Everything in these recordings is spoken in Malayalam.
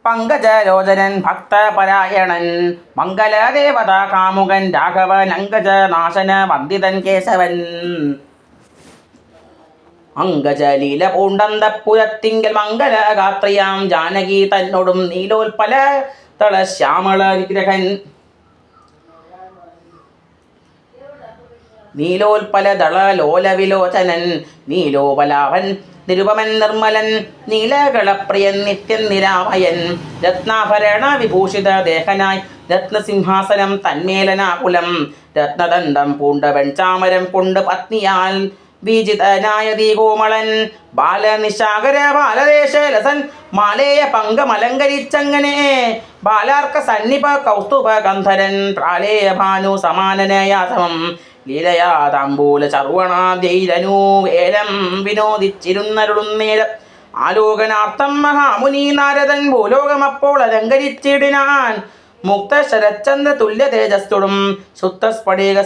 പങ്കജലോചനൻ ഭക്തപരായണൻ മംഗലദേവത കാമുകൻ രാഘവൻ അങ്കജനാശന വന്ദിതൻ കേശവൻ അങ്കജലീല പൂണ്ടന്തപ്പുരത്തിങ്കൽ മംഗലഗാത്രിയാം ജാനകി തന്നോടും നീലോൽപല തളശ്യാമള വിഗ്രഹൻ നീലോൽപലദള ലോലവിലോചനൻ നീലോപലാഭൻ നിരുപമൻ നിർമ്മലൻ നീലകളപ്രിയൻ നിത്യൻ നിരാമയൻ രത്നാഭരണ വിഭൂഷിത ദേഹനായി രത്നസിംഹാസനം തന്മേലനാകുലം രത്നദണ്ഡം പൂണ്ട വെൺചാമരം കൊണ്ട് പത്നിയാൽ വിജിതനായ ദീകോമളൻ ബാലനിശാകര ബാലദേശലസൻ മാലേയ പങ്കമലങ്കരിച്ചങ്ങനെ ബാലാർക്ക സന്നിപ കൗസ്തുഭ ഗന്ധരൻ പ്രാലേയ ഭാനു സമാനനയാസമം ലീലയാ താമ്പൂല ചർവണാദ്യൈരനു വേലം വിനോദിച്ചിരുന്നരുളുന്നേരം ആലോകനാർത്ഥം മഹാമുനി നാരദൻ ഭൂലോകമപ്പോൾ അലങ്കരിച്ചിടിനാൻ മുക്തശരചന്ദ്ര തുല്യ തേജസ്തുടും ശുദ്ധസ്ഫടിക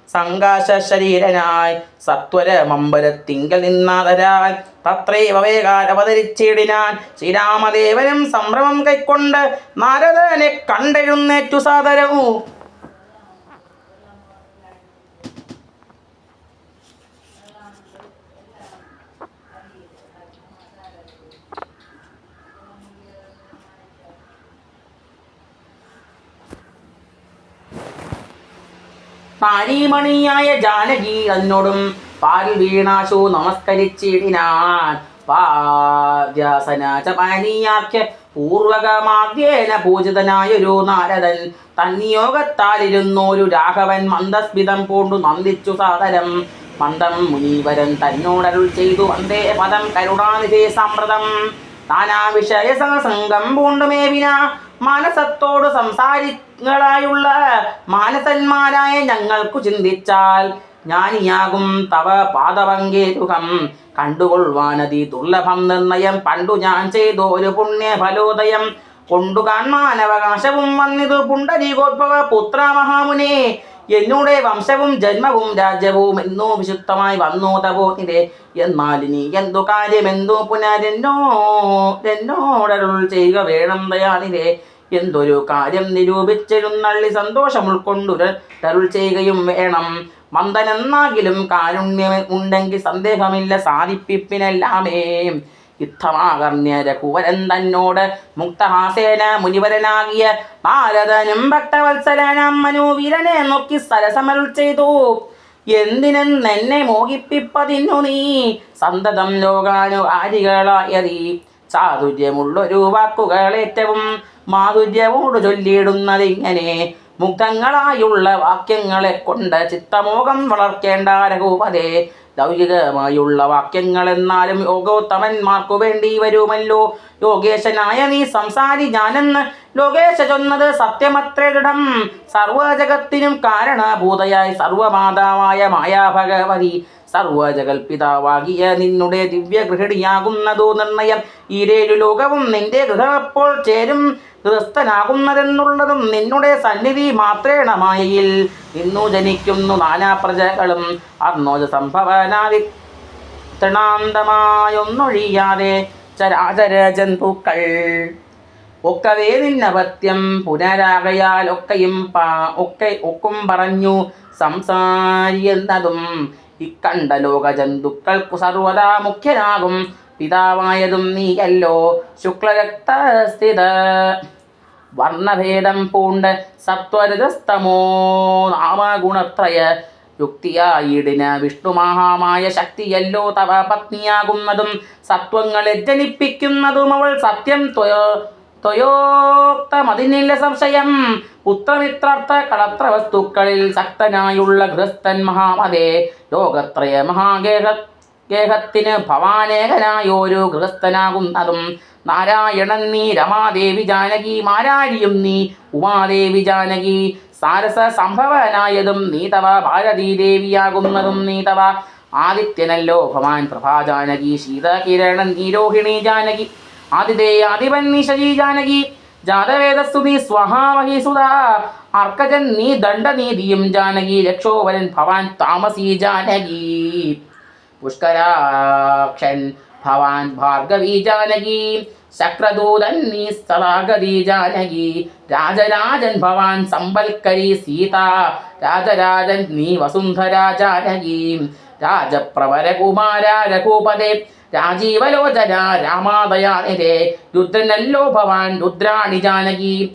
സങ്കാശ ശരീരനായി സത്വരമമ്പരത്തിങ്കൽ നിന്നാതരാൽ തത്രൈവ വേഗാൽ അവതരിച്ചിടിനാൻ ശ്രീരാമദേവനും സംഭ്രമം കൈക്കൊണ്ട് നാരദനെ കണ്ടെഴുന്നേറ്റു സാദരവും താരീമണിയായ ജാനകി എന്നോടും പാൽ വീണാശു നമസ്കരിച്ചിടിനാൻ പാദ്യാസനാചപാനീയാഖ്യ പൂർവകമാദ്യേന പൂജിതനായൊരു നാരദൻ തന്നിയോഗത്താലിരുന്നോരു രാഘവൻ മന്ദസ്മിതം പൂണ്ടു നന്ദിച്ചു സാദരം മന്ദം മുനീവരൻ തന്നോടരുൾ ചെയ്തു വന്ദേ പദം കരുണാനിധേ സാമ്പ്രതം നാനാ വിഷയ സംഘം പൂണ്ടുമേവിന മാനസത്തോട് സംസാരികളായുള്ള മാനസന്മാരായ ഞങ്ങൾക്കു ചിന്തിച്ചാൽ ജ്ഞാനിയാകും തവ പാദപങ്കേതുകം കണ്ടുകൊള്ളുവാനതി ദുർലഭം നിർണയം പണ്ടു ഞാൻ ചെയ്തു ഒരു പുണ്യ ഫലോദയം കൊണ്ടു കാൺമാനവകാശവും വന്നിതു പുണ്ടരീകോദ്ഭവ പുത്ര മഹാമുനെ എന്നുടെ വംശവും ജന്മവും രാജ്യവും എന്നോ വിശുദ്ധമായി വന്നു തപോനിരെ എന്നാൽ ഇനി എന്തു കാര്യമെന്തോ പുനരെന്നോടരുൾ ചെയ്യുക വേണം ദയാനിരെ എന്തൊരു കാര്യം നിരൂപിച്ചിരുന്നള്ളി സന്തോഷം ഉൾക്കൊണ്ടുരരുൾ ചെയ്യുകയും വേണം മന്ദനെന്നാകിലും കാരുണ്യം ഉണ്ടെങ്കിൽ സന്ദേഹമില്ല സാധിപ്പിപ്പിനെല്ലാമേ യുദ്ധമാകർണ്യ രഘുവരൻ തന്നോട് മുക്തഹാസേന മുനിവരനാകിയ നാരദനും ഭക്തവത്സലനാം മനോവീരനെ നോക്കി സരസമരുൾ ചെയ്തു എന്തിനെന്നെ മോഹിപ്പിപ്പതിന്നു നീ സന്തതം ലോകാനുകാരികളായതീ ചാതുര്യമുള്ളൊരു വാക്കുകൾ ഏറ്റവും മാധുര്യമോട് ചൊല്ലിയിടുന്നതിങ്ങനെ മുഗ്ധങ്ങളായുള്ള വാക്യങ്ങളെ കൊണ്ട് ചിത്തമോഹം വളർക്കേണ്ട രഘുപതേ ലൗകികമായുള്ള വാക്യങ്ങൾ എന്നാലും യോഗോത്തമന്മാർക്കു വേണ്ടി വരുമല്ലോ യോഗേശനായ നീ സംസാരി ഞാനെന്ന് ലോകേശ ചൊന്നത് സത്യമത്രേ ദൃഢം സർവജഗത്തിനും കാരണഭൂതയായി സർവമാതാവായ മായാഭഗവതി സർവജഗൽപിതാവാകിയ നിന്നുടെ ദിവ്യഗൃഹിണിയാകുന്നതോ നിർണയം ഈരേഴു ലോകവും നിന്റെ ഗൃഹമപ്പോൾ ചേരും ഗൃഹസ്ഥനാകുന്നതെന്നുള്ളതും നിന്നുടെ സന്നിധി മാത്രേണ മായയിൽ നിന്നു ജനിക്കുന്നു നാനാ പ്രജകളും അർണോജ സംഭവനാദി തൃണാന്തമായൊന്നൊഴിയാതെ ചരാചര ജന്തുക്കൾ ഒക്കവേ നിന്നപത്യം പുനരാകയാൽ ഒക്കും പറഞ്ഞു സംസാരിയെന്നതും ഇക്കണ്ട ലോക ജന്തുക്കൾക്കു സർവദാ മുഖ്യനാകും പിതാവായതും നീയല്ലോ ശുക്ലരക്തസ്ഥിത വർണ്ണഭേദം പൂണ്ട് സത്വരജസ്തമോ നാമഗുണത്രയ യുക്തിയായിടിന് വിഷ്ണുമഹാമായ ശക്തിയല്ലോ തവ പത്നിയാകുന്നതും സത്വങ്ങളെ ജനിപ്പിക്കുന്നതും അവൾ സത്യം ത്വയോക്തമതിനില്ല സംശയം പുത്രമിത്രാർത്ഥ കളത്ര വസ്തുക്കളിൽ ശക്തനായുള്ള ഗൃഹസ്ഥൻ മഹാമതേ ലോകത്രയ മഹാഗേഹത്തിന് ഭവാനേകനായോരു ഗൃഹസ്ഥനാകുന്നതും നാരായണൻ നീ രമാദേവി ജാനകി മാരാരിയും നീ ഉമാദേവി ജാനകി സാരസ സംഭവനായതും നീ തവ ഭാരതീദേവിയാകുന്നതും നീ തവ ആദിത്യനല്ലോ ഭവാൻ പ്രഭാജാനകി ശീതകിരണൻ നീ രോഹിണി ജാനകി ആതിഥേയാധിപൻ നീ ശശി ജാനകി ജാതവേദസ്തു നീ സ്വഹാവഹി സുധാ അർക്കജൻ നീ ദണ്ഡനീതിയും ജാനകി രക്ഷോവരൻ ഭവാൻ താമസി ജാനകി പുഷ്കരാക്ഷൻ ഭവാൻ ഭാർഗവി ജാനകി ശക്രദൂതൻ നീ സദാഗതി ജാനകി രാജരാജൻ ഭവാൻ സമ്പൽക്കരി സീത രാജരാജൻ നീ വസുന്ധര ജാനകി രാജപ്രവരകുമാര രഘുപതേ രാജീവലോചന രാമാദയാനിരേ രുദ്രനല്ലോ ഭവാൻ രുദ്രാണി ജാനകി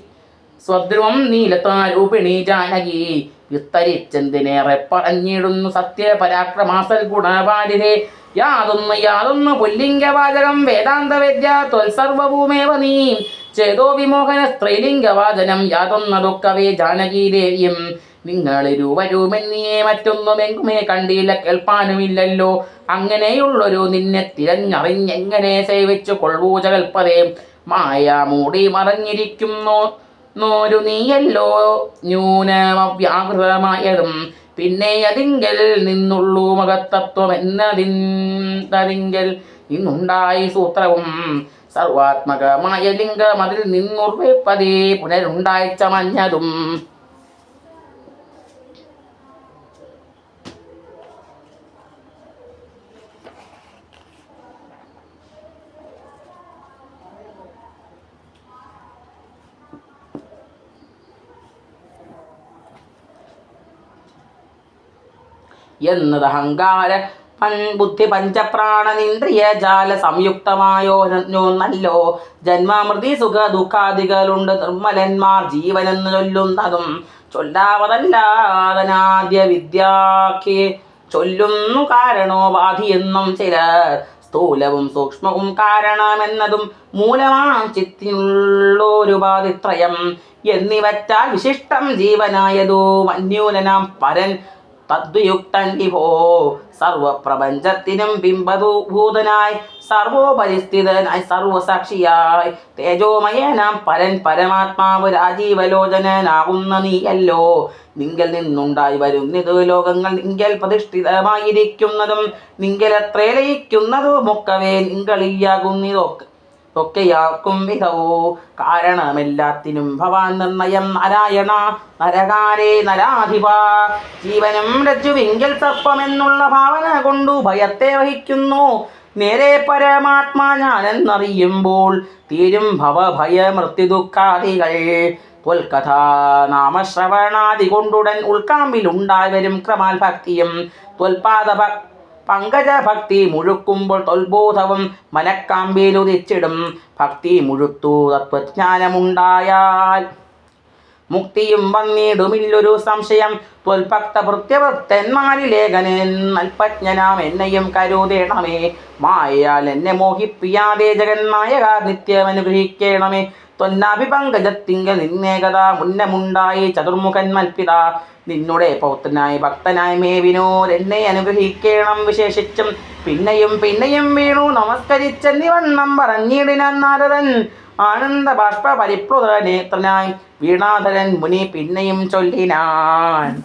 സ്വദ്രുവം നീലത്താരൂപിണി ജാനകി വിസ്തരിച്ചെന്തിനേറെ പറഞ്ഞിടുന്നു സത്യപരാക്രമാസൽ ഗുണപാലിരേ യാതൊന്നു പുല്ലിംഗവാചകം വേദാന്തവേദ്യ ത്വൽസർവഭൂമേവ നീ ചേതോ വിമോഹന സ്ത്രീലിംഗവാചനം യാതൊന്നതൊക്കവേ ജാനകീ ദേവിയും നിങ്ങളിരുവരുമെന്നിയെ മറ്റൊന്നുമെങ്കുമേ കണ്ടില്ല കേൾപ്പാനുമില്ലല്ലോ അങ്ങനെയുള്ളൊരു നിന്നെ തിരഞ്ഞറിഞ്ഞെങ്ങനെ സേവിച്ചു കൊള്ളൂച കൽപ്പതേ മായ മൂടി മറഞ്ഞിരിക്കുന്നു നോരു നീയല്ലോ ന്യൂനമവ്യാകൃതമായതും പിന്നെ അതിങ്കൽ നിന്നുള്ളൂ മഹത്തത്വം എന്നതിങ്കൽ നിന്നുണ്ടായി സൂത്രവും സർവാത്മകമായ ലിംഗം അതിൽ നിന്നുർവേപ്പതേ പുനരുണ്ടായി ചമഞ്ഞതും എന്നത് അഹങ്കാര ബുദ്ധി പഞ്ചപ്രാണനിന്ദ്രിയ ജാല സംയുക്തമായോ നല്ലോ ജന്മാമൃതി സുഖ ദുഃഖാദികളുണ്ട് നിർമ്മലന്മാർ ജീവനെന്ന് ചൊല്ലുന്നതും ചൊല്ലാവതല്ലാതനാദ്യ വിദ്യാക്ക് ചൊല്ലുന്നു കാരണോപാധിയെന്നും ചിലർ സ്ഥൂലവും സൂക്ഷ്മവും കാരണമെന്നതും മൂലമാം ചിത്തിനുള്ളൊരുപാധിത്രയം എന്നിവറ്റാൽ വിശിഷ്ടം ജീവനായതോ അന്യൂനനാം പരൻ തദ്യുക്തൻ വിഭോ സർവപ്രപഞ്ചത്തിനും ബിംബഭൂതനായി സർവോപരിസ്ഥിതനായി സർവസാക്ഷിയായി തേജോമയനാം പരൻ പരമാത്മാവ് രാജീവലോചനാകുന്ന നീയല്ലോ നിങ്കൽ നിന്നുണ്ടായി വരുന്നത് ലോകങ്ങൾ നിങ്കൽ പ്രതിഷ്ഠിതമായിരിക്കുന്നതും നിങ്കലത്രേ ലയിക്കുന്നതുമൊക്കവേ നിങ്ങളിയാകുന്നതൊക്കെ ഒക്കെയാർക്കും വിധവോ കാരണമെല്ലാത്തിനും ഭവാൻ നിർണയം നാരായണ നരകാരേ നരാധിപ ജീവനും രജ്ജുവിങ്കൽ സർപ്പമെന്നുള്ള ഭാവന കൊണ്ടു ഭയത്തെ വഹിക്കുന്നു നേരെ പരമാത്മാ ഞാനെന്നറിയുമ്പോൾ തീരും ഭവഭയ മൃത്യുദുഃഖാദികൾ ത്വൽകഥാ നാമശ്രവണാദി കൊണ്ടുടൻ ഉൾക്കാമ്പിലുണ്ടായി വരും ക്രമാൽ ഭക്തിയും ത്വൽപാദ പങ്കജഭക്തി മുഴുക്കുമ്പോൾ തൊൽബോധവും മനക്കാമ്പിലുദിച്ചിടും ഭക്തി മുഴുത്തു തത്വജ്ഞാനമുണ്ടായാൽ മുക്തിയും വന്നിടുമില്ലൊരു സംശയം ത്വൽഭക്ത ഭൃത്യവൃത്തന്മാരിലേഖനൻ അല്പജ്ഞനാം എന്നെയും കരുതേണമേ മായയാൽ എന്നെ മോഹിപ്പിയാതെ ജഗന്നായക നിത്യം അനുഗ്രഹിക്കണമേ ത്വന്നാഭിപങ്കജത്തിങ്കൽ നിന്നേകത മുന്നമുണ്ടായി ചതുർമുഖൻ മൽപിത നിന്നുടെ പൗത്രനായി ഭക്തനായി മേവിനോരെന്നെ അനുഗ്രഹിക്കണം വിശേഷിച്ചും പിന്നെയും പിന്നെയും വീണു നമസ്കരിച്ചെന്നിവണ്ണം പറഞ്ഞിടിനാൻ നാരദൻ ആനന്ദ ബാഷ്പ പരിപ്ലുത നേത്രനായി വീണാധരൻ മുനി പിന്നെയും ചൊല്ലിനാൻ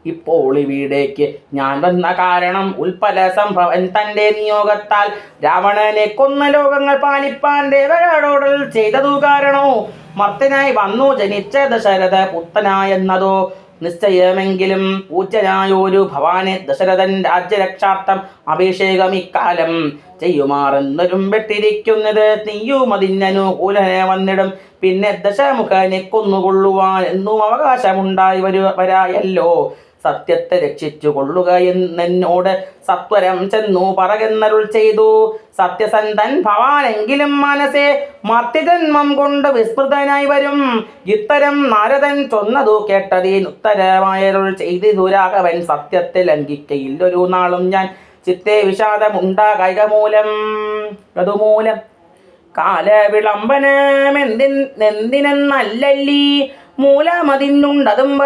ഇപ്പോൾ ഇവിടേക്ക് ഞാൻ വന്ന കാരണം ഉൽപ്പല സംഭവൻ തൻ്റെ നിയോഗത്താൽ രാവണനെ കൊന്ന ലോകങ്ങൾ പാലിപ്പാൻ ദേവകളോടൽ ചെയ്തതു കാരണോ മർത്തനായി വന്നു ജനിച്ച ദശരഥ പുത്രനായെന്നതോ നിശ്ചയമെങ്കിലും പൂജ്യനായൊരു ഭവാനെ ദശരഥൻ രാജ്യരക്ഷാർത്ഥം അഭിഷേകം ഇക്കാലം ചെയ്യുമാറെന്നൊരും വെട്ടിരിക്കുന്നത് നീയും അതിനനുകൂലനെ വന്നിടും പിന്നെ ദശമുഖനെ കൊന്നുകൊള്ളുവാൻ എന്നും അവകാശമുണ്ടായി വരായല്ലോ സത്യത്തെ രക്ഷിച്ചു കൊള്ളുക എന്നോട് സത്വരം ചെന്നു പറകെന്നരുൾ ചെയ്തു സത്യസന്ധൻ ഭവാനെങ്കിലും മനസ്സേ മർത്യജന്മം കൊണ്ട് വിസ്മൃതനായി വരും ഇത്തരം നാരദൻ ചൊന്നതു കേട്ടതിനുത്തരമായരുൾ ചെയ്തു രാഘവൻ സത്യത്തെ ലംഘിക്കയില്ലൊരു നാളും ഞാൻ ചിത്തെ വിഷാദമുണ്ടാകൈകമൂലം അതുമൂലം കാലവിളംബനമെന്തിനെന്നല്ലല്ലീ മൂലമതിന്നുണ്ടതും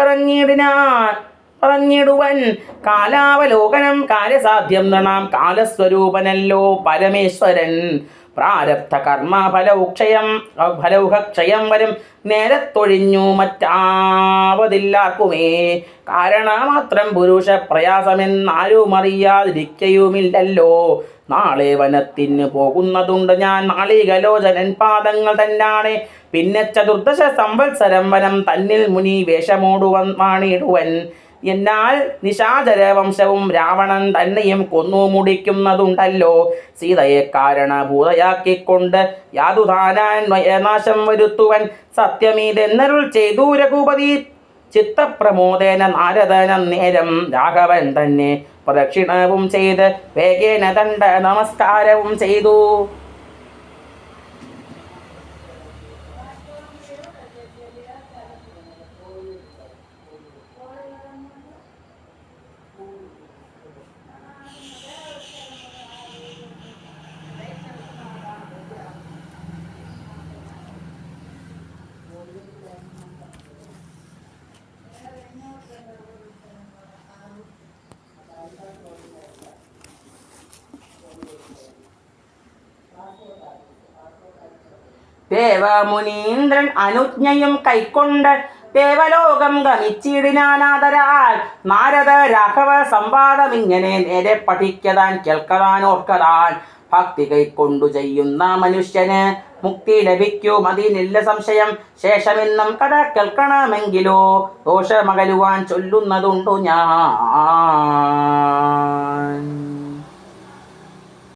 പറഞ്ഞിടുവൻ കാലാവലോകനം കാര്യസാധ്യം നണാം കാലസ്വരൂപനല്ലോ പരമേശ്വരൻ പ്രാരബ്ധ കർമ്മ ഫലൗഹക്ഷയം വരും നേരത്തൊഴിഞ്ഞു മറ്റാവതില്ലാർക്കുമേ കാരണമാത്രം പുരുഷ പ്രയാസമെന്നാരും അറിയാതിരിക്കയുമില്ലല്ലോ നാളെ വനത്തിന് പോകുന്നതുണ്ട് ഞാൻ നാളികലോചനൻ പാദങ്ങൾ തന്നാണ് പിന്നെ ചതുർദശ സംവത്സരം വനം തന്നിൽ മുനി വേഷമോടുവൻ വാണിടുവൻ എന്നാൽ നിശാചര വംശവും രാവണൻ തന്നെയും കൊന്നു മുടിക്കുന്നതുണ്ടല്ലോ. സീതയെ കാരണഭൂതയാക്കിക്കൊണ്ട് യാതുധാനാൻ നാശം വരുത്തുവൻ സത്യമീതെന്നരുൾ ചെയ്തു രഘുപതി. ചിത്തപ്രമോദേന നാരദന നേരം രാഘവൻ തന്നെ പ്രദക്ഷിണവും ചെയ്ത് വേഗേന ദണ്ഡ നമസ്കാരവും ചെയ്തു. ദേവമുനീന്ദ്രൻ അനുജ്ഞയും കൈക്കൊണ്ട് ദേവലോകം ഗമിച്ചിടിനാനാദരാൽ. നാരദ രാഘവ സംവാദമിങ്ങനെ നേരെ പഠിക്കതാൻ കേൾക്കതാൻ ഓർക്കതാൻ. ഭക്തി കൈക്കൊണ്ടു ചെയ്യുന്ന മനുഷ്യന് മുക്തി ലഭിക്കും, അതിനില്ല സംശയം. ശേഷമെന്നും കഥ കേൾക്കണമെങ്കിലോ ദോഷമകലുവാൻ ചൊല്ലുന്നതുണ്ടു ഞാൻ.